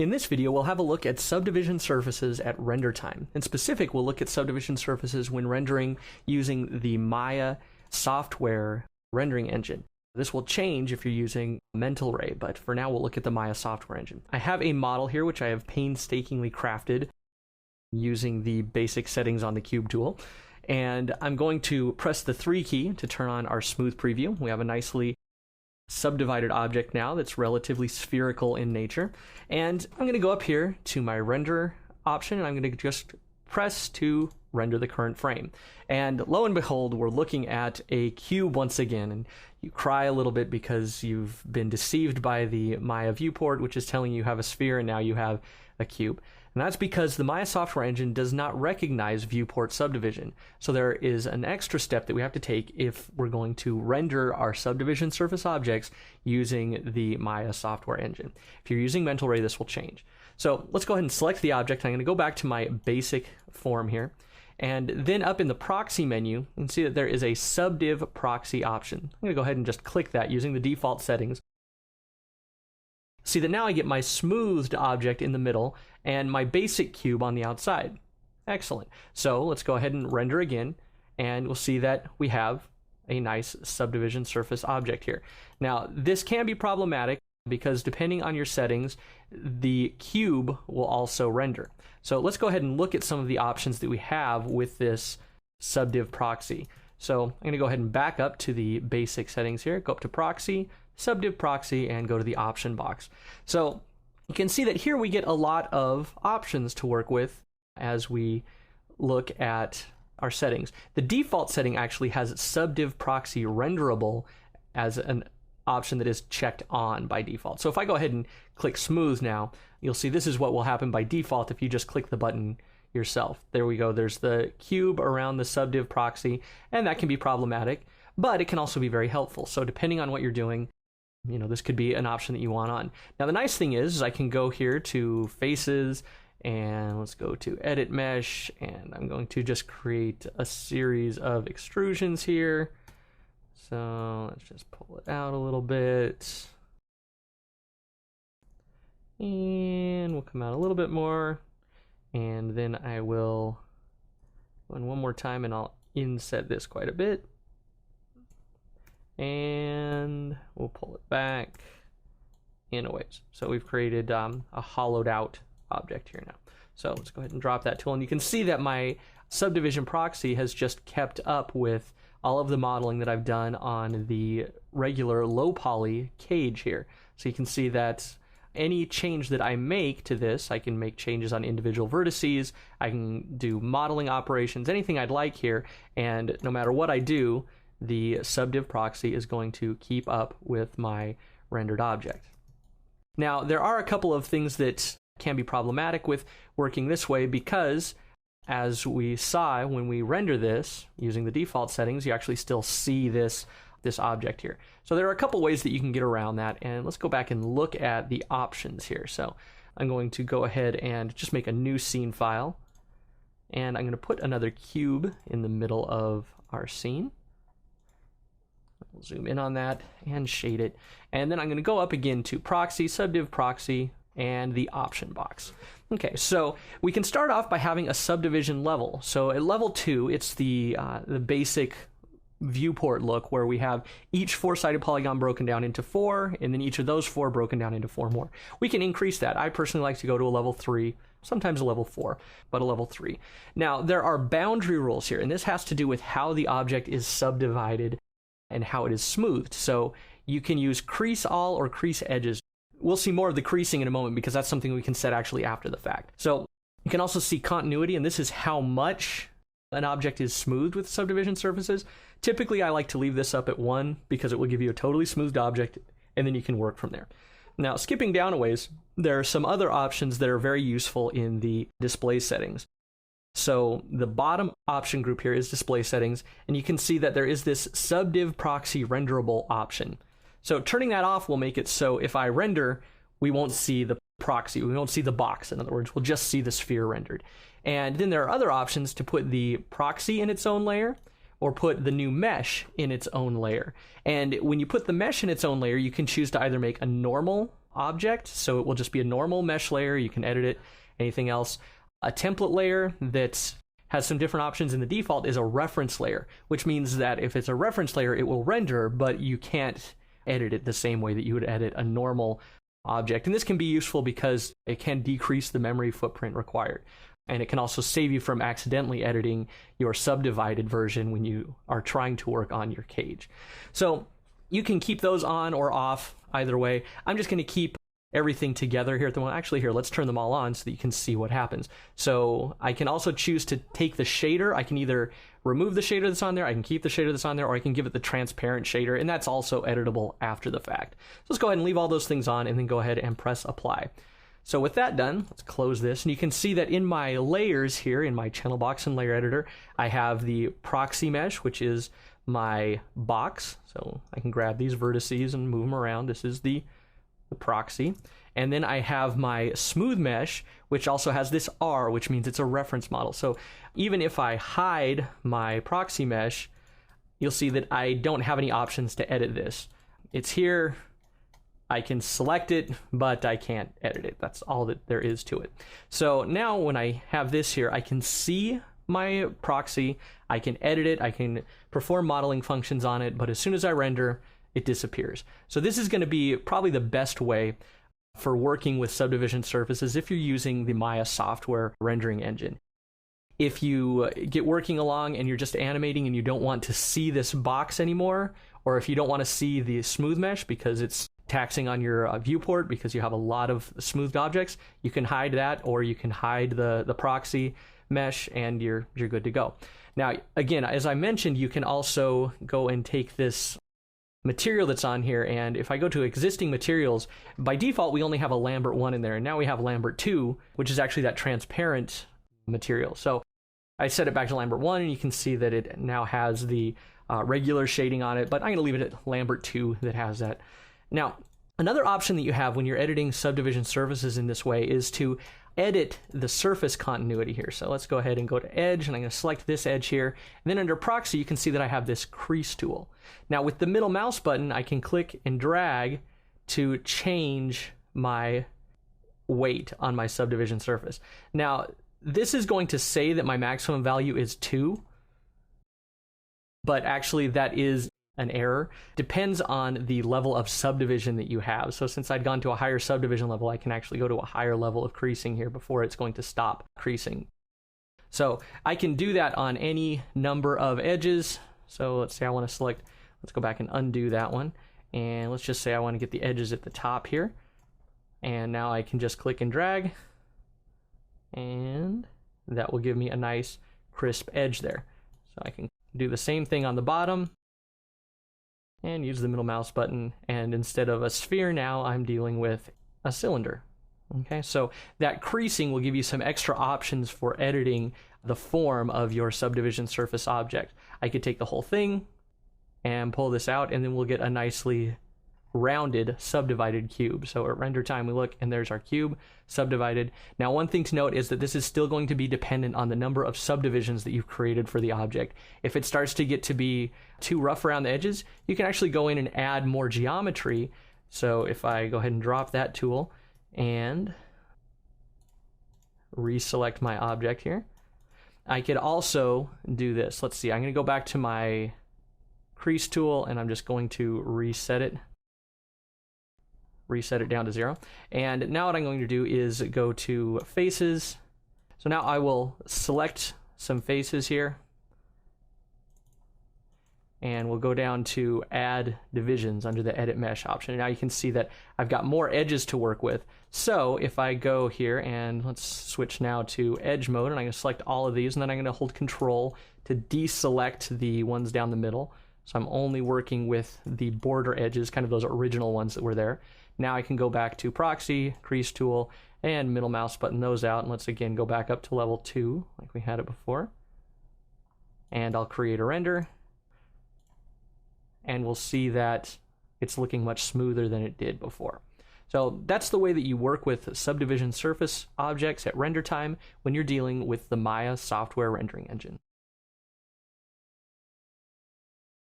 In this video, we'll have a look at subdivision surfaces at render time. In specific, we'll look at subdivision surfaces when rendering using the Maya software rendering engine. This will change if you're using Mental Ray, but for now we'll look at the Maya software engine. I have a model here which I have painstakingly crafted using the basic settings on the cube tool. And I'm going to press the 3 key to turn on our smooth preview. We have a nicely subdivided object now that's relatively spherical in nature. And I'm going to go up here to my render option, and I'm going to just press to render the current frame. And lo and behold, we're looking at a cube once again. And you cry a little bit because you've been deceived by the Maya viewport, which is telling you have a sphere and now you have a cube. And that's because the Maya software engine does not recognize viewport subdivision. So there is an extra step that we have to take if we're going to render our subdivision surface objects using the Maya software engine. If you're using Mental Ray, this will change. So let's go ahead and select the object. I'm going to go back to my basic form here. And then up in the proxy menu, you can see that there is a subdiv proxy option. I'm going to go ahead and just click that using the default settings. See that now I get my smoothed object in the middle and my basic cube on the outside. Excellent. So let's go ahead and render again, and we'll see that we have a nice subdivision surface object here. Now, this can be problematic because depending on your settings, the cube will also render. So let's go ahead and look at some of the options that we have with this subdiv proxy. So I'm going to go ahead and back up to the basic settings here, go up to proxy, subdiv proxy, and go to the option box. So you can see that here we get a lot of options to work with as we look at our settings. The default setting actually has subdiv proxy renderable as an option that is checked on by default. So if I go ahead and click smooth now, you'll see this is what will happen by default if you just click the button yourself. There we go. There's the cube around the subdiv proxy, and that can be problematic, but it can also be very helpful. So depending on what you're doing, this could be an option that you want on. Now, the nice thing is I can go here to faces, and let's go to edit mesh, and I'm going to just create a series of extrusions here. So let's just pull it out a little bit. And we'll come out a little bit more. And then I will go in one more time, and I'll inset this quite a bit. And we'll pull it back in a ways. So we've created a hollowed out object here now. So let's go ahead and drop that tool. And you can see that my subdivision proxy has just kept up with all of the modeling that I've done on the regular low poly cage here. So you can see that any change that I make to this, I can make changes on individual vertices, I can do modeling operations, anything I'd like here, and no matter what I do, the subdiv proxy is going to keep up with my rendered object. Now, there are a couple of things that can be problematic with working this way because, as we saw when we render this using the default settings, you actually still see this object here. So there are a couple ways that you can get around that, and let's go back and look at the options here. So I'm going to go ahead and just make a new scene file, and I'm going to put another cube in the middle of our scene. We'll zoom in on that and shade it. And then I'm going to go up again to proxy, subdiv proxy, and the option box. Okay, so we can start off by having a subdivision level. So at level 2, it's the basic viewport look where we have each 4-sided polygon broken down into 4, and then each of those 4 broken down into 4 more. We can increase that. I personally like to go to a level 3, sometimes a level 4, but a level 3. Now, there are boundary rules here, and this has to do with how the object is subdivided and how it is smoothed. So you can use crease all or crease edges. We'll see more of the creasing in a moment because that's something we can set actually after the fact. So you can also see continuity, and this is how much an object is smoothed with subdivision surfaces. Typically, I like to leave this up at 1 because it will give you a totally smoothed object, and then you can work from there. Now, skipping down a ways, there are some other options that are very useful in the display settings. So the bottom option group here is display settings, and you can see that there is this subdiv proxy renderable option. So turning that off will make it so if I render, we won't see the proxy, we won't see the box. In other words, we'll just see the sphere rendered. And then there are other options to put the proxy in its own layer or put the new mesh in its own layer. And when you put the mesh in its own layer, you can choose to either make a normal object, so it will just be a normal mesh layer. You can edit it, anything else. A template layer that has some different options in the default is a reference layer, which means that if it's a reference layer, it will render, but you can't edit it the same way that you would edit a normal object. And this can be useful because it can decrease the memory footprint required. And it can also save you from accidentally editing your subdivided version when you are trying to work on your cage. So you can keep those on or off either way. I'm just going to keep everything together here at the moment. Actually, here, let's turn them all on so that you can see what happens. So I can also choose to take the shader. I can either remove the shader that's on there, I can keep the shader that's on there, or I can give it the transparent shader, and that's also editable after the fact. So let's go ahead and leave all those things on and then go ahead and press apply. So with that done, let's close this, and you can see that in my layers here, in my channel box and layer editor, I have the proxy mesh, which is my box. So I can grab these vertices and move them around. This is the proxy. And then I have my smooth mesh, which also has this R, which means it's a reference model. So even if I hide my proxy mesh, you'll see that I don't have any options to edit this. It's here, I can select it, but I can't edit it. That's all that there is to it. So now when I have this here, I can see my proxy, I can edit it, I can perform modeling functions on it, but as soon as I render, it disappears. So this is going to be probably the best way for working with subdivision surfaces if you're using the Maya software rendering engine. If you get working along and you're just animating and you don't want to see this box anymore, or if you don't want to see the smooth mesh because it's taxing on your viewport because you have a lot of smoothed objects, you can hide that, or you can hide the proxy mesh and you're good to go. Now, again, as I mentioned, you can also go and take this material that's on here, and if I go to existing materials, by default we only have a Lambert 1 in there, and now we have Lambert 2, which is actually that transparent material. So I set it back to Lambert 1, and you can see that it now has the regular shading on it, but I'm going to leave it at Lambert 2 that has that. Now, another option that you have when you're editing subdivision surfaces in this way is to edit the surface continuity here. So let's go ahead and go to edge, and I'm going to select this edge here. And then under proxy, you can see that I have this crease tool. Now with the middle mouse button, I can click and drag to change my weight on my subdivision surface. Now, this is going to say that my maximum value is 2, but actually that is an error. Depends on the level of subdivision that you have. So since I'd gone to a higher subdivision level, I can actually go to a higher level of creasing here before it's going to stop creasing. So I can do that on any number of edges. So let's say I want to select, let's go back and undo that one. And let's just say I want to get the edges at the top here. And now I can just click and drag. And that will give me a nice crisp edge there. So I can do the same thing on the bottom and use the middle mouse button, and instead of a sphere now I'm dealing with a cylinder. Okay, so that creasing will give you some extra options for editing the form of your subdivision surface object. I could take the whole thing and pull this out, and then we'll get a nicely rounded subdivided cube. So at render time we look, and there's our cube subdivided. Now one thing to note is that this is still going to be dependent on the number of subdivisions that you've created for the object. If it starts to get to be too rough around the edges, you can actually go in and add more geometry. So if I go ahead and drop that tool and reselect my object here, I could also do this. Let's see, I'm going to go back to my crease tool, and I'm just going to reset it down to 0. And now what I'm going to do is go to faces. So now I will select some faces here, and we'll go down to add divisions under the edit mesh option. And now you can see that I've got more edges to work with. So if I go here, and let's switch now to edge mode, and I'm going to select all of these, and then I'm going to hold control to deselect the ones down the middle. So I'm only working with the border edges, kind of those original ones that were there. Now I can go back to proxy, crease tool, and middle mouse button those out. And let's again go back up to level 2 like we had it before. And I'll create a render. And we'll see that it's looking much smoother than it did before. So that's the way that you work with subdivision surface objects at render time when you're dealing with the Maya software rendering engine.